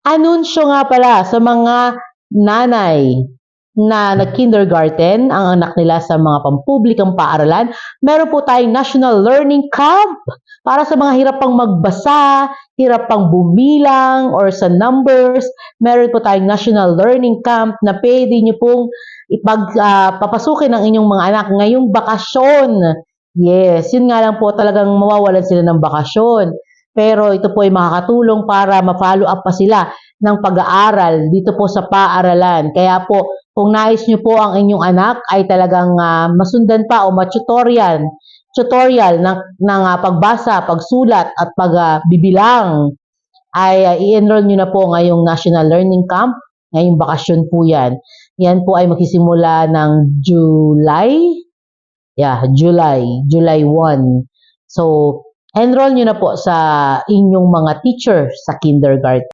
Anunsyo nga pala sa mga nanay na nag-kindergarten ang anak nila sa mga pampublikang paaralan, meron po tayong National Learning Camp para sa mga hirap pang magbasa, hirap pang bumilang, or sa numbers. Meron po tayong National Learning Camp na pwede nyo pong papasukin ng inyong mga anak ngayong bakasyon. Yes, yun nga lang po, talagang mawawalan sila ng bakasyon. Pero ito po ay makakatulong para ma-follow up pa sila ng pag-aaral dito po sa paaralan. Kaya po, kung nais nyo po ang inyong anak ay talagang masundan pa o tutorial ng pagbasa, pagsulat at pagbibilang, ay i-enroll nyo na po ngayong National Learning Camp. Ngayong bakasyon po yan. Yan po ay magsisimula ng July 1. So, enroll nyo na po sa inyong mga teacher sa kindergarten.